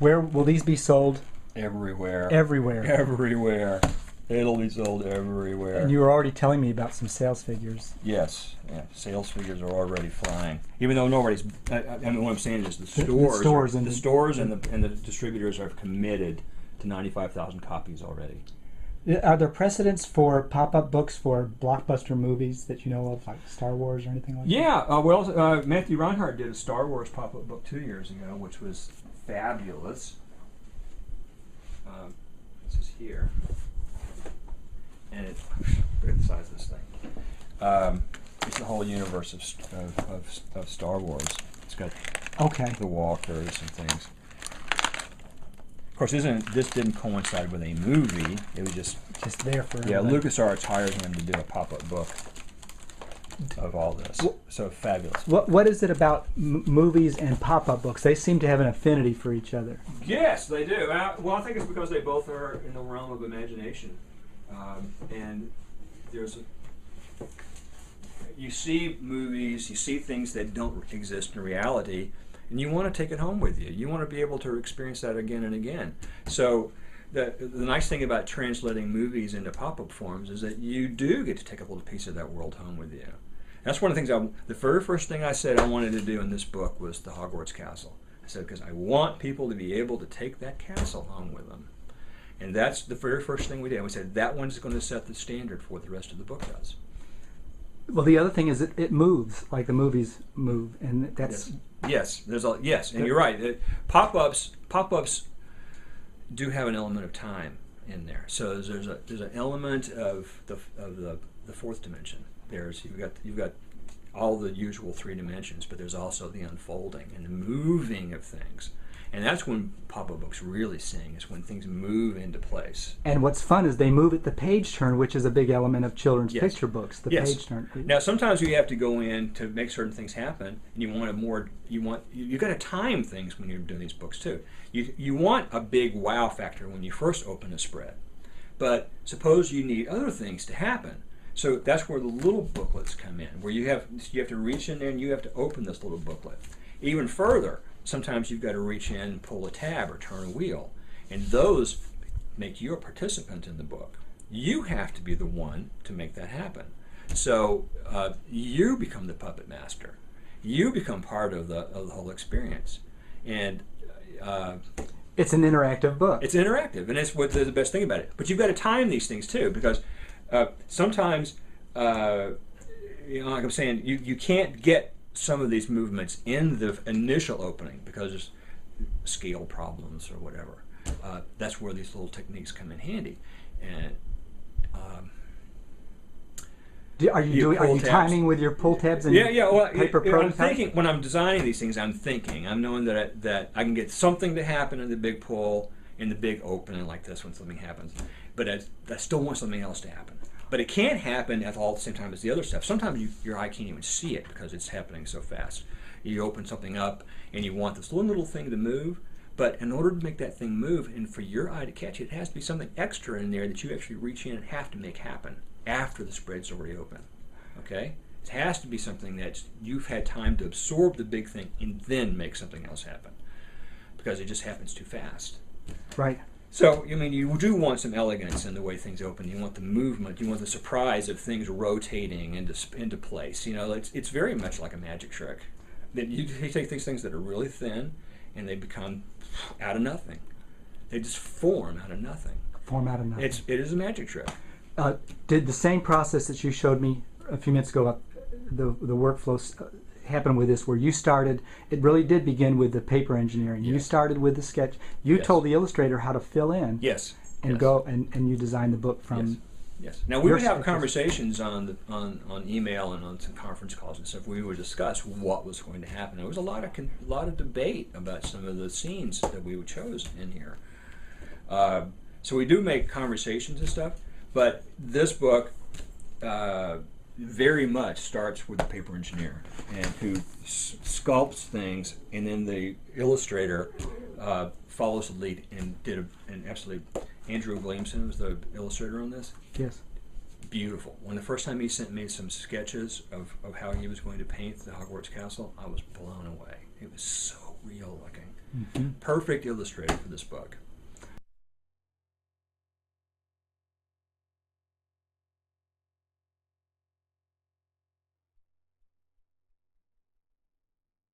Where will these be sold? Everywhere. Everywhere. Everywhere. It'll be sold everywhere. And you were already telling me about some sales figures. Yes, yeah. Sales figures are already flying. Even though nobody's, I mean, what I'm saying is the stores and the distributors are committed to 95,000 copies already. Are there precedents for pop-up books for blockbuster movies that you know of, like Star Wars or anything like that? Yeah, Matthew Reinhardt did a Star Wars pop-up book 2 years ago, which was fabulous. This is here. And look at the size of this thing. It's the whole universe of Star Wars. It's got the walkers and things. Of course, this didn't coincide with a movie. It was just there for LucasArts hired him to do a pop-up book of all this. So fabulous. What is it about movies and pop-up books? They seem to have an affinity for each other. Yes, they do. Well, I think it's because they both are in the realm of imagination. And you see movies, you see things that don't exist in reality, and you want to take it home with you. You want to be able to experience that again and again. So the nice thing about translating movies into pop-up forms is that you do get to take a little piece of that world home with you. That's one of the things, the very first thing I said I wanted to do in this book was the Hogwarts Castle. I said, because I want people to be able to take that castle home with them. And that's the very first thing we did. We said that one's going to set the standard for what the rest of the book does. Well, the other thing is it moves like the movies move, and that's yes. And you're right. Pop-ups do have an element of time in there. So there's an element of the fourth dimension. You've got all the usual 3 dimensions, but there's also the unfolding and the moving of things. And that's when pop-up books really sing, is when things move into place. And what's fun is they move at the page turn, which is a big element of children's picture books, the page turn. Now, sometimes you have to go in to make certain things happen, and you got to time things when you're doing these books too. You want a big wow factor when you first open a spread. But suppose you need other things to happen. So that's where the little booklets come in, where you have to reach in there and you have to open this little booklet. Even further, sometimes you've got to reach in and pull a tab or turn a wheel, and those make you a participant in the book. You have to be the one to make that happen. So you become the puppet master. You become part of the whole experience. And it's an interactive book. It's interactive, and it's what the best thing about it. But you've got to time these things too, because sometimes, like I'm saying, you can't get some of these movements in the initial opening because there's scale problems or whatever. That's where these little techniques come in handy. And are you timing with your pull tabs and paper prototype? I'm thinking when I'm designing these things. I'm knowing that I can get something to happen in the big pull, in the big opening like this when something happens. But I still want something else to happen. But it can't happen at all at the same time as the other stuff. Sometimes your eye can't even see it because it's happening so fast. You open something up and you want this little thing to move, but in order to make that thing move and for your eye to catch it, it has to be something extra in there that you actually reach in and have to make happen after the spread's already open. Okay? It has to be something that you've had time to absorb the big thing and then make something else happen, because it just happens too fast. Right. So, I mean, you do want some elegance in the way things open. You want the movement. You want the surprise of things rotating into place. You know, it's very much like a magic trick. That you take these things that are really thin, and they become out of nothing. They just form out of nothing. Form out of nothing. It is a magic trick. Did the same process that you showed me a few minutes ago, the workflow happen with this, where you started, it really did begin with the paper engineering. Yes. You started with the sketch. You told the illustrator how to fill in. Yes. And go and you designed the book from. Yes. Now we would have conversations on email and on some conference calls and stuff. We would discuss what was going to happen. There was a lot of debate about some of the scenes that we chose in here. So we do make conversations and stuff, but this book very much starts with the paper engineer and who sculpts things, and then the illustrator follows the lead and did an absolutely. Andrew Williamson was the illustrator on this. Yes. Beautiful. When the first time he sent me some sketches of how he was going to paint the Hogwarts Castle, I was blown away. It was so real looking. perfect illustrator for this book.